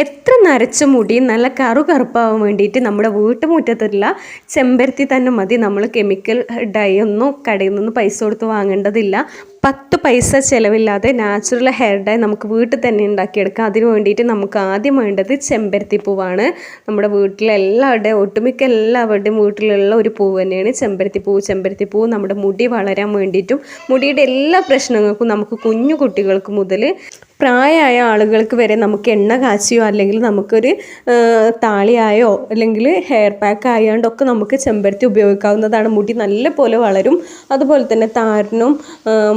എത്ര നരച്ച മുടി നല്ല കറുകറുപ്പാവാൻ വേണ്ടിയിട്ട് നമ്മുടെ വീട്ടുമുറ്റത്തുള്ള ചെമ്പരത്തി തന്നെ മതി. നമ്മൾ കെമിക്കൽ ഡൈ ഒന്നും കടയിൽ നിന്ന് പൈസ കൊടുത്ത് വാങ്ങേണ്ടതില്ല. 10 പൈസ ചിലവില്ലാതെ നാച്ചുറൽ ഹെയർ ഡൈ നമുക്ക് വീട്ടിൽ തന്നെ ഉണ്ടാക്കിയെടുക്കാം. അതിന് വേണ്ടിയിട്ട് നമുക്ക് ആദ്യം വേണ്ടത് ചെമ്പരത്തി പൂവാണ്. നമ്മുടെ വീട്ടിലെല്ലാവരുടെയും ഒട്ടുമിക്ക എല്ലാവരുടെയും വീട്ടിലുള്ള ഒരു പൂവ് തന്നെയാണ് ചെമ്പരത്തി പൂവ്. ചെമ്പരത്തി പൂവ് നമ്മുടെ മുടി വളരാൻ വേണ്ടിയിട്ടും മുടിയുടെ എല്ലാ പ്രശ്നങ്ങൾക്കും നമുക്ക് കുഞ്ഞു കുട്ടികൾക്ക് മുതൽ പ്രായമായ ആളുകൾക്ക് വരെ നമുക്ക് എണ്ണ കാച്ചിയോ അല്ലെങ്കിൽ നമുക്കൊരു താളിയായോ അല്ലെങ്കിൽ ഹെയർ പാക്ക് ആയാണ്ടൊക്കെ നമുക്ക് ചെമ്പരത്തി ഉപയോഗിക്കാവുന്നതാണ്. മുടി നല്ല പോലെ വളരും. അതുപോലെ തന്നെ താരനും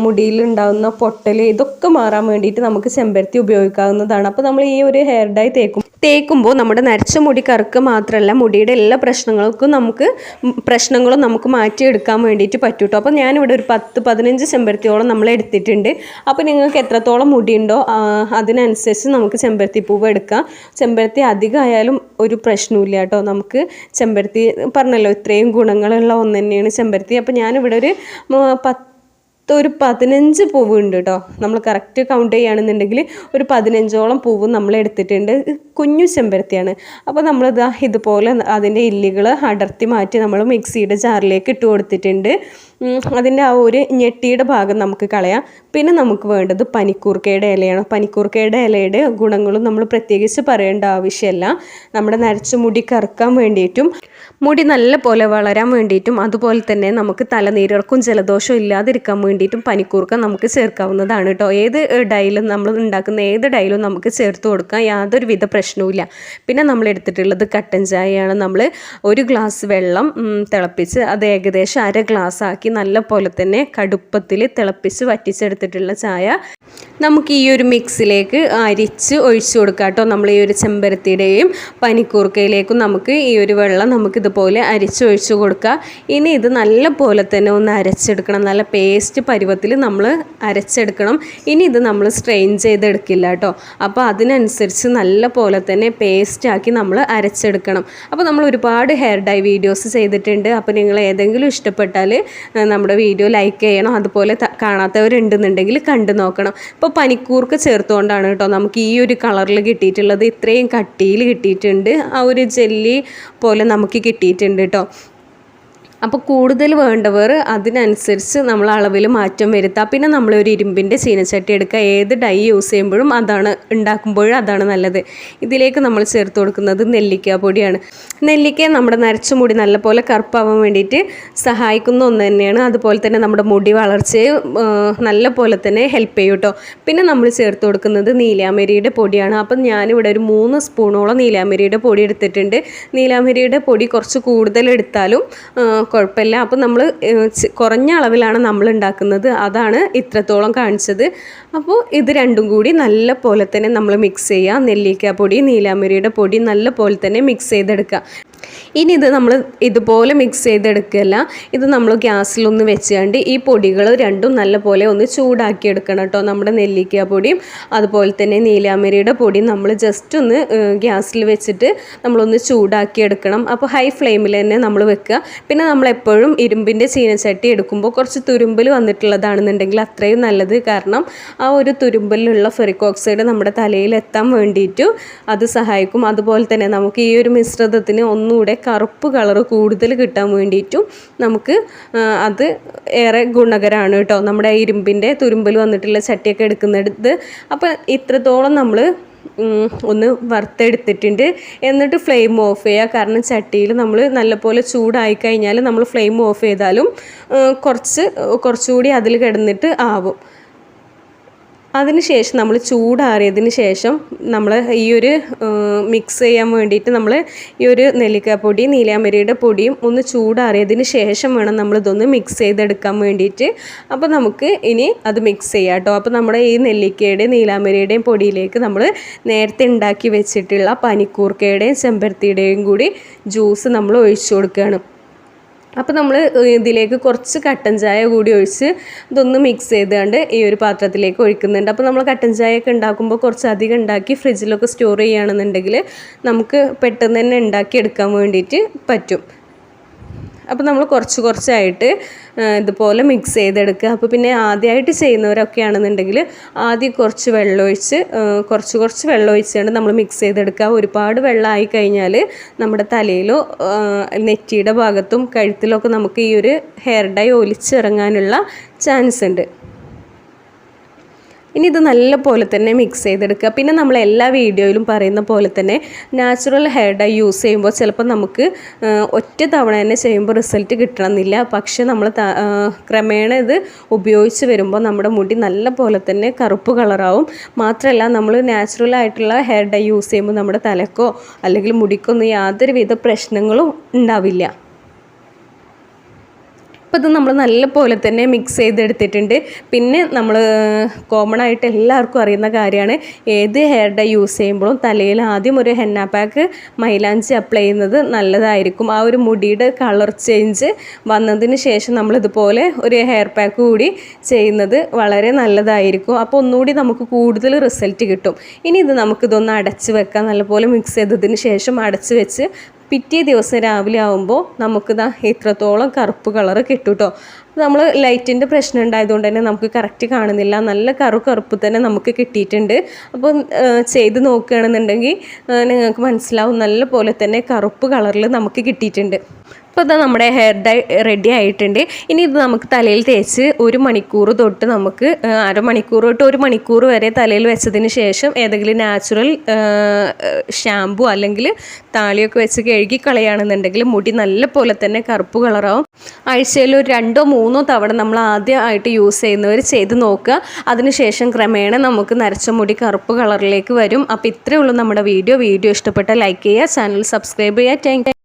മുടിയിലുണ്ടാകുന്ന പൊട്ടൽ ഇതൊക്കെ മാറാൻ വേണ്ടിയിട്ട് നമുക്ക് ചെമ്പരത്തി ഉപയോഗിക്കാവുന്നതാണ്. അപ്പോൾ നമ്മൾ ഈ ഒരു ഹെയർ ഡൈ തേക്കുമ്പോൾ നമ്മുടെ നരച്ച മുടി കറുക്കുക മാത്രമല്ല മുടിയുടെ എല്ലാ പ്രശ്നങ്ങളും നമുക്ക് മാറ്റിയെടുക്കാൻ വേണ്ടിയിട്ട് പറ്റും കേട്ടോ. അപ്പോൾ ഞാനിവിടെ ഒരു 10-15 ചെമ്പരത്തിയോളം നമ്മൾ എടുത്തിട്ടുണ്ട്. അപ്പോൾ നിങ്ങൾക്ക് എത്രത്തോളം മുടിയുണ്ടോ അതിനനുസരിച്ച് നമുക്ക് ചെമ്പരത്തി പൂവ് എടുക്കാം. ചെമ്പരത്തി അധികമായാലും ഒരു പ്രശ്നമില്ല കേട്ടോ. നമുക്ക് ചെമ്പരത്തി പറഞ്ഞല്ലോ ഇത്രയും ഗുണങ്ങളുള്ള ഒന്ന് തന്നെയാണ് ചെമ്പരത്തി. അപ്പോൾ ഞാനിവിടെ ഒരു 15 പൂവ് ഉണ്ട് കേട്ടോ. നമ്മൾ കറക്റ്റ് കൗണ്ട് ചെയ്യുകയാണെന്നുണ്ടെങ്കിൽ ഒരു 15ഓളം പൂവ് നമ്മൾ എടുത്തിട്ടുണ്ട്. കുഞ്ഞു ചെമ്പരത്തിയാണ്. അപ്പോൾ നമ്മളിതാ ഇതുപോലെ അതിൻ്റെ ഇല്ലികൾ അടർത്തി മാറ്റി നമ്മൾ മിക്സിയുടെ ജാറിലേക്ക് ഇട്ട് കൊടുത്തിട്ടുണ്ട്. അതിൻ്റെ ആ ഒരു ഞെട്ടിയുടെ ഭാഗം നമുക്ക് കളയാം. പിന്നെ നമുക്ക് വേണ്ടത് പനിക്കൂർക്കയുടെ ഇലയാണ്. പനിക്കൂർക്കയുടെ ഇലയുടെ ഗുണങ്ങളും നമ്മൾ പ്രത്യേകിച്ച് പറയേണ്ട ആവശ്യമില്ല. നമ്മുടെ നരച്ച മുടി കറുക്കാൻ വേണ്ടിയിട്ടും മുടി നല്ല പോലെ വളരാൻ വേണ്ടിയിട്ടും അതുപോലെ തന്നെ നമുക്ക് തലനീരിറക്കും ജലദോഷവും ഇല്ലാതിരിക്കാൻ വേണ്ടിയിട്ടും പനിക്കൂർക്ക നമുക്ക് ചേർക്കാവുന്നതാണ് കേട്ടോ. ഏത് ഡൈലും നമ്മൾ ഉണ്ടാക്കുന്ന ഏത് ഡൈലും നമുക്ക് ചേർത്ത് കൊടുക്കാം. യാതൊരു വിധ പ്രശ്നവുമില്ല. പിന്നെ നമ്മൾ എടുത്തിട്ടുള്ളത് കട്ടൻ ചായയാണ്. നമ്മൾ ഒരു ഗ്ലാസ് വെള്ളം തിളപ്പിച്ച് അത് ഏകദേശം 1/2 ഗ്ലാസ് ആക്കി നല്ല പോലെ തന്നെ കടുപ്പത്തിൽ തിളപ്പിച്ച് വറ്റിച്ചെടുത്തിട്ടുള്ള ചായ നമുക്ക് ഈ ഒരു മിക്സിലേക്ക് അരിച്ച് ഒഴിച്ചു കൊടുക്കാം കേട്ടോ. നമ്മൾ ഈ ഒരു ചെമ്പരത്തിയുടെയും പനിക്കൂർക്കയിലേക്കും നമുക്ക് ഈ ഒരു വെള്ളം നമുക്കിതുപോലെ അരിച്ചൊഴിച്ചു കൊടുക്കുക. ഇനി ഇത് നല്ല പോലെ തന്നെ ഒന്ന് അരച്ചെടുക്കണം. നല്ല പേസ്റ്റ് പരുവത്തിൽ നമ്മൾ അരച്ചെടുക്കണം. ഇനി ഇത് നമ്മൾ സ്ട്രെയിൻ ചെയ്തെടുക്കില്ല കേട്ടോ. അപ്പോൾ അതിനനുസരിച്ച് നല്ല പോലെ തന്നെ പേസ്റ്റാക്കി നമ്മൾ അരച്ചെടുക്കണം. അപ്പോൾ നമ്മൾ ഒരുപാട് ഹെയർ ഡൈ വീഡിയോസ് ചെയ്തിട്ടുണ്ട്. അപ്പോൾ നിങ്ങൾ ഏതെങ്കിലും ഇഷ്ടപ്പെട്ടാൽ നമ്മുടെ വീഡിയോ ലൈക്ക് ചെയ്യണം. അതുപോലെ കാണാത്തവരുണ്ടെന്നുണ്ടെങ്കിൽ കണ്ടു നോക്കണം. ഇപ്പോൾ പനിക്കൂർക്ക ചേർത്തുകൊണ്ടാണ് കേട്ടോ നമുക്ക് ഈ ഒരു കളറിൽ കിട്ടിയിട്ടുള്ളത്. ഇത്രയും കട്ടിയിൽ കിട്ടിയിട്ടുണ്ട്. ആ ഒരു ജെല്ലി പോലെ നമുക്ക് കിട്ടിയിട്ടുണ്ട് കേട്ടോ. അപ്പോൾ കൂടുതൽ വേണ്ടവർ അതിനനുസരിച്ച് നമ്മൾ അളവിൽ മാറ്റം വരുത്തുക. പിന്നെ നമ്മളൊരു ഇരുമ്പിൻ്റെ ചീനച്ചട്ടി എടുക്കുക. ഏത് ഡൈ യൂസ് ചെയ്യുമ്പോഴും ഉണ്ടാക്കുമ്പോഴും അതാണ് നല്ലത്. ഇതിലേക്ക് നമ്മൾ ചേർത്ത് കൊടുക്കുന്നത് നെല്ലിക്ക പൊടിയാണ്. നെല്ലിക്ക നമ്മുടെ നരച്ച മുടി നല്ലപോലെ കറുപ്പാവാൻ വേണ്ടിയിട്ട് സഹായിക്കുന്ന ഒന്ന് തന്നെയാണ്. അതുപോലെ തന്നെ നമ്മുടെ മുടി വളർച്ചയെ നല്ല പോലെ തന്നെ ഹെൽപ്പ് ചെയ്യും കേട്ടോ. പിന്നെ നമ്മൾ ചേർത്ത് കൊടുക്കുന്നത് നീലാമരിയുടെ പൊടിയാണ്. അപ്പം ഞാനിവിടെ ഒരു 3 സ്പൂണോളം നീലാമരിയുടെ പൊടി എടുത്തിട്ടുണ്ട്. നീലാമരിയുടെ പൊടി കുറച്ച് കൂടുതൽ എടുത്താലും കുഴപ്പമില്ല. അപ്പോൾ നമ്മൾ കുറഞ്ഞ അളവിലാണ് നമ്മൾ ഉണ്ടാക്കുന്നത്. അതാണ് ഇത്രത്തോളം കാണിച്ചത്. അപ്പോൾ ഇത് രണ്ടും കൂടി നല്ല പോലെ തന്നെ നമ്മൾ മിക്സ് ചെയ്യുക. നെല്ലിക്ക പൊടി നീലാമരിയുടെ പൊടി നല്ല പോലെ തന്നെ മിക്സ് ചെയ്തെടുക്കുക. ഇനി ഇത് നമ്മൾ ഇതുപോലെ മിക്സ് ചെയ്തെടുക്കുകയല്ല, ഇത് നമ്മൾ ഗ്യാസിലൊന്ന് വെച്ചുകൊണ്ട് ഈ പൊടികൾ രണ്ടും നല്ല പോലെ ഒന്ന് ചൂടാക്കി എടുക്കണം കേട്ടോ. നമ്മുടെ നെല്ലിക്ക പൊടിയും അതുപോലെ തന്നെ നീലാമരിയുടെ പൊടിയും നമ്മൾ ജസ്റ്റ് ഒന്ന് ഗ്യാസിൽ വെച്ചിട്ട് നമ്മളൊന്ന് ചൂടാക്കി എടുക്കണം. അപ്പോൾ ഹൈ ഫ്ലെയിമിൽ തന്നെ നമ്മൾ വെക്കുക. പിന്നെ നമ്മളെപ്പോഴും ഇരുമ്പിൻ്റെ ചീനച്ചട്ടി എടുക്കുമ്പോൾ കുറച്ച് തുരുമ്പൽ വന്നിട്ടുള്ളതാണെന്നുണ്ടെങ്കിൽ അത്രയും നല്ലത്. കാരണം ആ ഒരു തുരുമ്പലിലുള്ള ഫെറിക് ഓക്സൈഡ് നമ്മുടെ തലയിൽ എത്താൻ വേണ്ടിയിട്ട് അത് സഹായിക്കും. അതുപോലെ തന്നെ നമുക്ക് ഈ ഒരു മിശ്രിതത്തിന് ഒന്നുകൂടെ കറുപ്പ് കളറ് കൂടുതൽ കിട്ടാൻ വേണ്ടിയിട്ടും നമുക്ക് അത് ഏറെ ഗുണകരമാണ് കേട്ടോ. നമ്മുടെ ഇരുമ്പിൻ്റെ തുരുമ്പൽ വന്നിട്ടുള്ള ചട്ടിയൊക്കെ എടുക്കുന്നത്. അപ്പോൾ ഇത്രത്തോളം നമ്മൾ ഒന്ന് വറുത്തെടുത്തിട്ടുണ്ട്. എന്നിട്ട് ഫ്ലെയിം ഓഫ് ചെയ്യുക. കാരണം ചട്ടിയിൽ നമ്മൾ നല്ലപോലെ ചൂടായി കഴിഞ്ഞാൽ നമ്മൾ ഫ്ലെയിം ഓഫ് ചെയ്താലും കുറച്ചുകൂടി അതിൽ കിടന്നിട്ട് ആവും. അതിനുശേഷം നമ്മൾ ചൂടാറിയതിന് ശേഷം നമ്മൾ ഈ ഒരു മിക്സ് ചെയ്യാൻ വേണ്ടിയിട്ട് നമ്മൾ ഈ ഒരു നെല്ലിക്കാപ്പൊടി നീലാമരിയുടെ പൊടിയും ഒന്ന് ചൂടാറിയതിന് ശേഷം വേണം നമ്മളിതൊന്ന് മിക്സ് ചെയ്തെടുക്കാൻ വേണ്ടിയിട്ട്. അപ്പോൾ നമുക്ക് ഇനി അത് മിക്സ് ചെയ്യാം കേട്ടോ. അപ്പോൾ നമ്മുടെ ഈ നെല്ലിക്കയുടെയും നീലാമരിയുടെയും പൊടിയിലേക്ക് നമ്മൾ നേരത്തെ ഉണ്ടാക്കി വെച്ചിട്ടുള്ള പനിക്കൂർക്കയുടെയും ചെമ്പരത്തിയുടെയും കൂടി ജ്യൂസ് നമ്മൾ ഒഴിച്ചു കൊടുക്കുകയാണ്. അപ്പോൾ നമ്മൾ ഇതിലേക്ക് കുറച്ച് കട്ടൻ ചായ കൂടി ഒഴിച്ച് ഇതൊന്ന് മിക്സ് ചെയ്തുകൊണ്ട് ഈ ഒരു പാത്രത്തിലേക്ക് ഒഴിക്കുന്നുണ്ട്. അപ്പോൾ നമ്മൾ കട്ടൻ ചായയൊക്കെ ഉണ്ടാക്കുമ്പോൾ കുറച്ചധികം ഉണ്ടാക്കി ഫ്രിഡ്ജിലൊക്കെ സ്റ്റോർ ചെയ്യുകയാണെന്നുണ്ടെങ്കിൽ നമുക്ക് പെട്ടെന്ന് തന്നെ ഉണ്ടാക്കി എടുക്കാൻ വേണ്ടിയിട്ട് പറ്റും. അപ്പോൾ നമ്മൾ കുറച്ചായിട്ട് ഇതുപോലെ മിക്സ് ചെയ്തെടുക്കുക. അപ്പോൾ പിന്നെ ആദ്യമായിട്ട് ചെയ്യുന്നവരൊക്കെ ആണെന്നുണ്ടെങ്കിൽ ആദ്യം കുറച്ച് വെള്ളമൊഴിച്ച് കുറച്ച് വെള്ളമൊഴിച്ചുകൊണ്ട് നമ്മൾ മിക്സ് ചെയ്തെടുക്കുക. ഒരുപാട് വെള്ളമായി കഴിഞ്ഞാൽ നമ്മുടെ തലയിലോ നെറ്റിയുടെ ഭാഗത്തും കഴുത്തിലൊക്കെ നമുക്ക് ഈ ഒരു ഹെയർ ഡൈ ഒലിച്ചിറങ്ങാനുള്ള ചാൻസ് ഉണ്ട്. ഇനി ഇത് നല്ല പോലെ തന്നെ മിക്സ് ചെയ്തെടുക്കുക. പിന്നെ നമ്മൾ എല്ലാ വീഡിയോയിലും പറയുന്ന പോലെ തന്നെ നാച്ചുറൽ ഹെയർ ഡൈ യൂസ് ചെയ്യുമ്പോൾ ചിലപ്പോൾ നമുക്ക് ഒറ്റ തവണ തന്നെ ചെയ്യുമ്പോൾ റിസൾട്ട് കിട്ടണമെന്നില്ല. പക്ഷേ നമ്മൾ ക്രമേണ ഇത് ഉപയോഗിച്ച് വരുമ്പോൾ നമ്മുടെ മുടി നല്ല പോലെ തന്നെ കറുപ്പ് കളറാവും. മാത്രമല്ല നമ്മൾ നാച്ചുറൽ ആയിട്ടുള്ള ഹെയർ ഡൈ യൂസ് ചെയ്യുമ്പോൾ നമ്മുടെ തലക്കോ അല്ലെങ്കിൽ മുടിക്കൊന്നും യാതൊരുവിധ പ്രശ്നങ്ങളും ഉണ്ടാവില്ല. അപ്പോൾ ഇത് നമ്മൾ നല്ല പോലെ തന്നെ മിക്സ് ചെയ്തെടുത്തിട്ടുണ്ട്. പിന്നെ നമ്മൾ കോമൺ ആയിട്ട് എല്ലാവർക്കും അറിയുന്ന കാര്യമാണ്, ഏത് ഹെയർ ഡൈ യൂസ് ചെയ്യുമ്പോഴും തലയിൽ ആദ്യം ഒരു ഹെന്ന പാക്ക് മൈലാഞ്ചി അപ്ലൈ ചെയ്യുന്നത് നല്ലതായിരിക്കും. ആ ഒരു മുടിയുടെ കളർ ചേഞ്ച് വന്നതിന് ശേഷം നമ്മളിതുപോലെ ഒരു ഹെയർ പാക്ക് കൂടി ചെയ്യുന്നത് വളരെ നല്ലതായിരിക്കും. അപ്പോൾ ഒന്നുകൂടി നമുക്ക് കൂടുതൽ റിസൾട്ട് കിട്ടും. ഇനി ഇത് നമുക്കിതൊന്ന് അടച്ച് വെക്കാം. നല്ലപോലെ മിക്സ് ചെയ്തതിന് ശേഷം അടച്ച് വെച്ച് പിറ്റേ ദിവസം രാവിലെ ആകുമ്പോൾ നമുക്കിതാ ഇത്രത്തോളം കറുപ്പ് കളറ് കിട്ടും കേട്ടോ. നമ്മൾ ലൈറ്റിൻ്റെ പ്രശ്നം ഉണ്ടായതുകൊണ്ട് തന്നെ നമുക്ക് കറക്റ്റ് കാണുന്നില്ല. നല്ല കറുപ്പ് തന്നെ നമുക്ക് കിട്ടിയിട്ടുണ്ട്. അപ്പോൾ ചെയ്ത് നോക്കുകയാണെന്നുണ്ടെങ്കിൽ നിങ്ങൾക്ക് മനസ്സിലാവും, നല്ല പോലെ തന്നെ കറുപ്പ് കളറിൽ നമുക്ക് കിട്ടിയിട്ടുണ്ട്. അപ്പോൾ ഇതാ നമ്മുടെ ഹെയർ ഡൈ റെഡി ആയിട്ടുണ്ട്. ഇനി ഇത് നമുക്ക് തലയിൽ തേച്ച് 1 മണിക്കൂർ തൊട്ട് നമുക്ക് അരമണിക്കൂർ തൊട്ട് 1 മണിക്കൂർ വരെ തലയിൽ വെച്ചതിന് ശേഷം ഏതെങ്കിലും നാച്ചുറൽ ഷാമ്പു അല്ലെങ്കിൽ താളിയൊക്കെ വെച്ച് കഴുകി കളയുകയാണെന്നുണ്ടെങ്കിൽ മുടി നല്ല പോലെ തന്നെ കറുപ്പ് കളറാവും. ആഴ്ചയിൽ ഒരു 2-3 തവണ നമ്മൾ ആദ്യമായിട്ട് യൂസ് ചെയ്യുന്നവർ ചെയ്ത് നോക്കുക. അതിനുശേഷം ക്രമേണ നമുക്ക് നരച്ച മുടി കറുപ്പ് കളറിലേക്ക് വരും. അപ്പോൾ ഇത്രയേ ഉള്ളൂ നമ്മുടെ വീഡിയോ ഇഷ്ടപ്പെട്ടാൽ ലൈക്ക് ചെയ്യുക, ചാനൽ സബ്സ്ക്രൈബ് ചെയ്യുക. Thank you.